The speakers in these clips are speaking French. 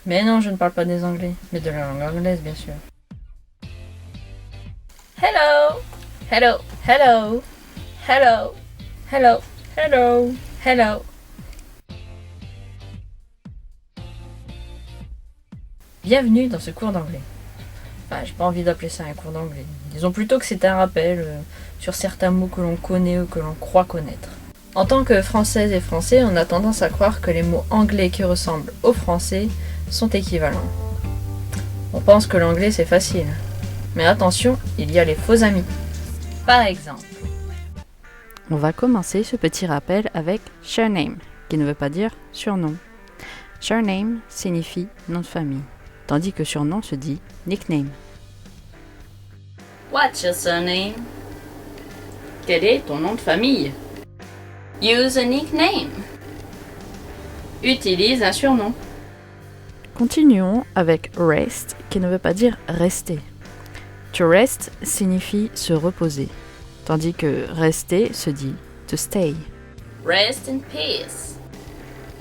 Mais non, je ne parle pas des Anglais, mais de la langue anglaise, bien sûr. Hello, hello, hello, hello, hello, hello, hello. Bienvenue dans ce cours d'anglais. Enfin, j'ai pas envie d'appeler ça un cours d'anglais. Disons plutôt que c'est un rappel sur certains mots que l'on connaît ou que l'on croit connaître. En tant que Françaises et Français, on a tendance à croire que les mots anglais qui ressemblent au français sont équivalents. On pense que l'anglais c'est facile. Mais attention, il y a les faux amis. Par exemple, on va commencer ce petit rappel avec surname, qui ne veut pas dire surnom. Surname signifie nom de famille, tandis que surnom se dit nickname. What's your surname? Quel est ton nom de famille? Use a nickname. Utilise un surnom. Continuons avec rest, qui ne veut pas dire rester. To rest signifie se reposer, tandis que rester se dit to stay. Rest in peace.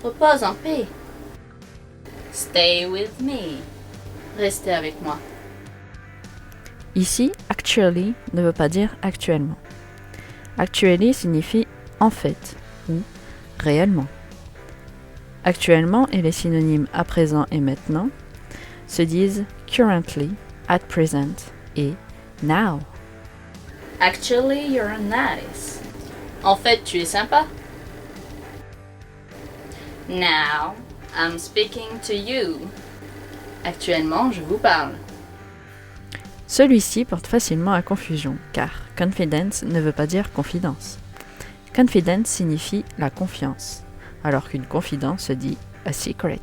Repose en paix. Stay with me. Restez avec moi. Ici, actually ne veut pas dire actuellement. Actually signifie en fait ou réellement. Actuellement et les synonymes à présent et maintenant se disent currently, at present et now. Actually, you're nice. En fait, tu es sympa. Now, I'm speaking to you. Actuellement, je vous parle. Celui-ci porte facilement à confusion, car confidence ne veut pas dire confidence. Confidence signifie la confiance, alors qu'une confidence se dit a secret.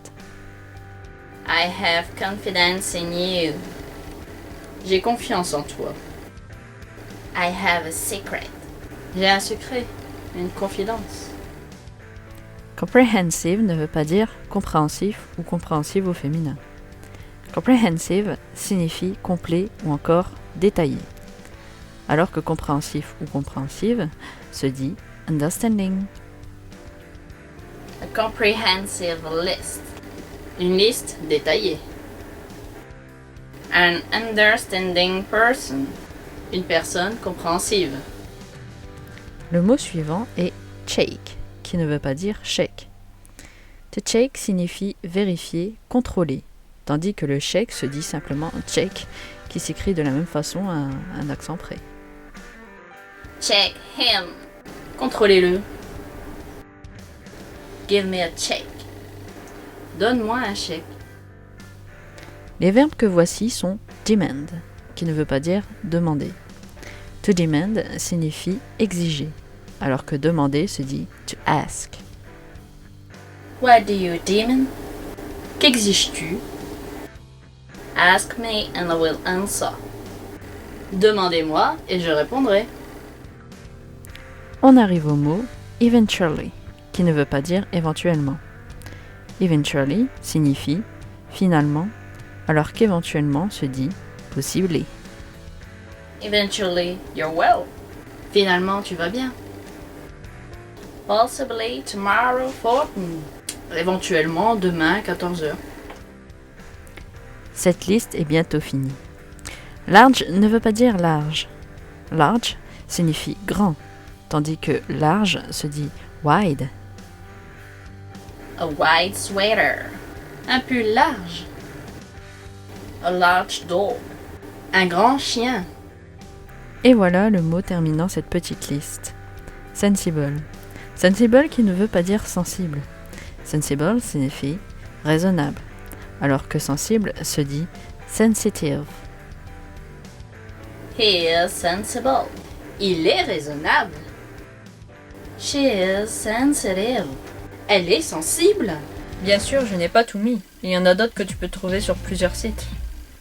I have confidence in you. J'ai confiance en toi. I have a secret. J'ai un secret, une confidence. Comprehensive ne veut pas dire compréhensif ou compréhensive au féminin. Comprehensive signifie complet ou encore détaillé, alors que compréhensif ou compréhensive se dit understanding. A comprehensive list. Une liste détaillée. An understanding person. Une personne compréhensive. Le mot suivant est check, qui ne veut pas dire check. To check signifie vérifier, contrôler, tandis que le check se dit simplement check, qui s'écrit de la même façon à un accent près. Check him. Contrôlez-le. Give me a check. Donne-moi un chèque. Les verbes que voici sont demand, qui ne veut pas dire demander. To demand signifie exiger, alors que demander se dit to ask. What do you demand? Qu'exiges-tu? Ask me and I will answer. Demandez-moi et je répondrai. On arrive au mot eventually, qui ne veut pas dire éventuellement. Eventually signifie finalement, alors qu'éventuellement se dit possibly. Eventually, you're well. Finalement, tu vas bien. Possibly tomorrow 14. Éventuellement, demain, 14h. Cette liste est bientôt finie. Large ne veut pas dire large. Large signifie grand, tandis que large se dit wide. A wide sweater. Un pull large. A large dog. Un grand chien. Et voilà le mot terminant cette petite liste. Sensible. Sensible qui ne veut pas dire sensible. Sensible signifie raisonnable, alors que sensible se dit sensitive. He is sensible. Il est raisonnable. She is sensitive. Elle est sensible. Bien sûr, je n'ai pas tout mis. Il y en a d'autres que tu peux trouver sur plusieurs sites.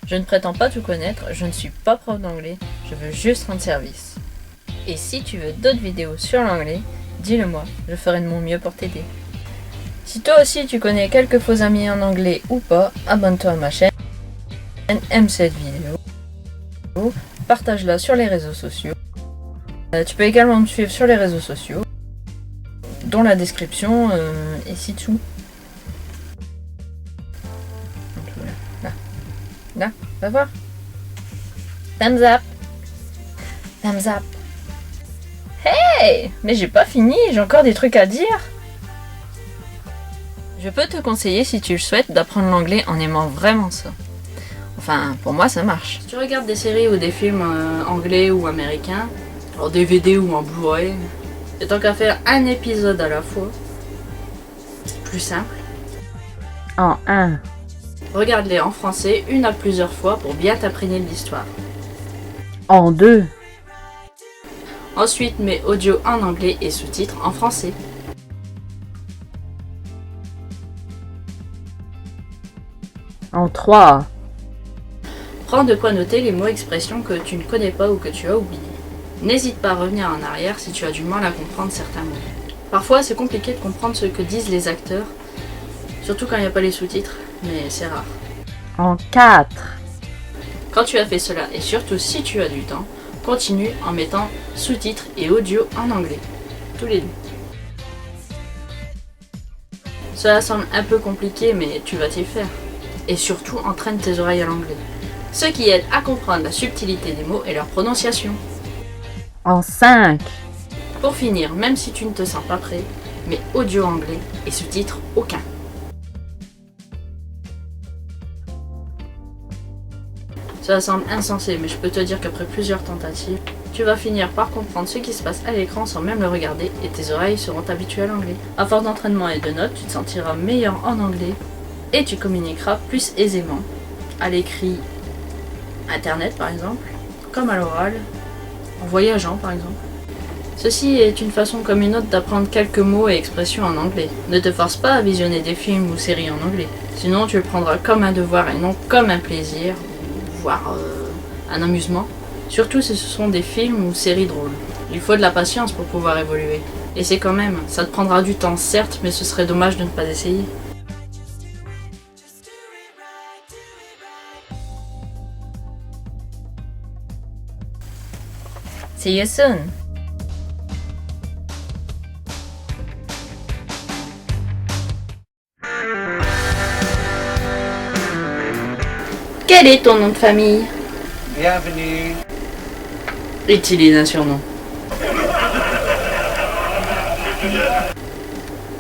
Je ne prétends pas tout connaître, je ne suis pas prof d'anglais, je veux juste rendre service. Et si tu veux d'autres vidéos sur l'anglais, dis-le moi, je ferai de mon mieux pour t'aider. Si toi aussi tu connais quelques faux amis en anglais ou pas, abonne-toi à ma chaîne, aime cette vidéo, partage-la sur les réseaux sociaux. Tu peux également me suivre sur les réseaux sociaux, dont la description est ci-dessous. Là, va voir. Thumbs up. Thumbs up. Hey! Mais j'ai pas fini, j'ai encore des trucs à dire. Je peux te conseiller, si tu le souhaites, d'apprendre l'anglais en aimant vraiment ça. Enfin, pour moi, ça marche. Si tu regardes des séries ou des films anglais ou américains, en DVD ou en Blu-ray, et tant qu'à faire un épisode à la fois, c'est plus simple. En 1. Regarde-les en français une à plusieurs fois pour bien t'imprégner de l'histoire. En 2. Ensuite, mets audio en anglais et sous-titres en français. En 3. Prends de quoi noter les mots expressions que tu ne connais pas ou que tu as oubliés. N'hésite pas à revenir en arrière si tu as du mal à comprendre certains mots. Parfois, c'est compliqué de comprendre ce que disent les acteurs, surtout quand il n'y a pas les sous-titres, mais c'est rare. En 4. Quand tu as fait cela, et surtout si tu as du temps, continue en mettant sous-titres et audio en anglais. Tous les deux. Cela semble un peu compliqué, mais tu vas t'y faire. Et surtout, entraîne tes oreilles à l'anglais. Ce qui aide à comprendre la subtilité des mots et leur prononciation. En 5. Pour finir, même si tu ne te sens pas prêt, mets audio anglais et sous-titres aucun. Ça semble insensé, mais je peux te dire qu'après plusieurs tentatives, tu vas finir par comprendre ce qui se passe à l'écran sans même le regarder et tes oreilles seront habituées à l'anglais. À force d'entraînement et de notes, tu te sentiras meilleur en anglais et tu communiqueras plus aisément à l'écrit internet par exemple, comme à l'oral, en voyageant par exemple. Ceci est une façon comme une autre d'apprendre quelques mots et expressions en anglais. Ne te force pas à visionner des films ou séries en anglais, sinon tu le prendras comme un devoir et non comme un plaisir, voire un amusement. Surtout si ce sont des films ou séries drôles. Il faut de la patience pour pouvoir évoluer. Et c'est quand même, ça te prendra du temps certes, mais ce serait dommage de ne pas essayer. See you soon. Quel est ton nom de famille? Bienvenue. Utilise un surnom.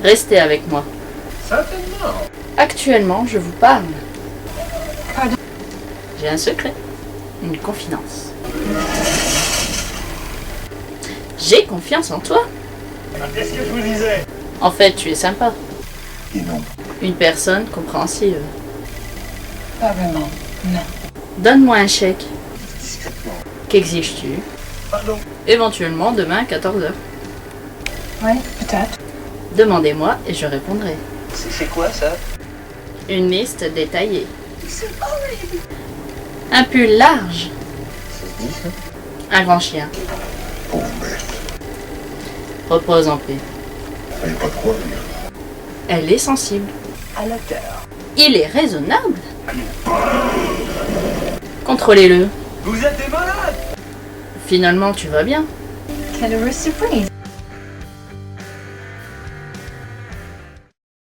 Restez avec moi. Certainement. Actuellement, je vous parle. Pardon. J'ai un secret. Une confidence. J'ai confiance en toi. Qu'est-ce que je vous disais? En fait, tu es sympa. Et non. Une personne compréhensive. Pas vraiment. Non. Donne-moi un chèque. Discrètement. Qu'exiges-tu? Pardon. Éventuellement demain à 14h. Ouais, peut-être. Demandez-moi et je répondrai. C'est quoi ça? Une liste détaillée. C'est horrible. Un pull large. Ça se dit ça? Un grand chien. Pauvre bête, Repose en paix. fallait pas trop rire. Elle est sensible. À la terre. Il est raisonnable. Contrôlez-le. Vous êtes des malades. Finalement, tu vas bien. Quelle heureuse surprise.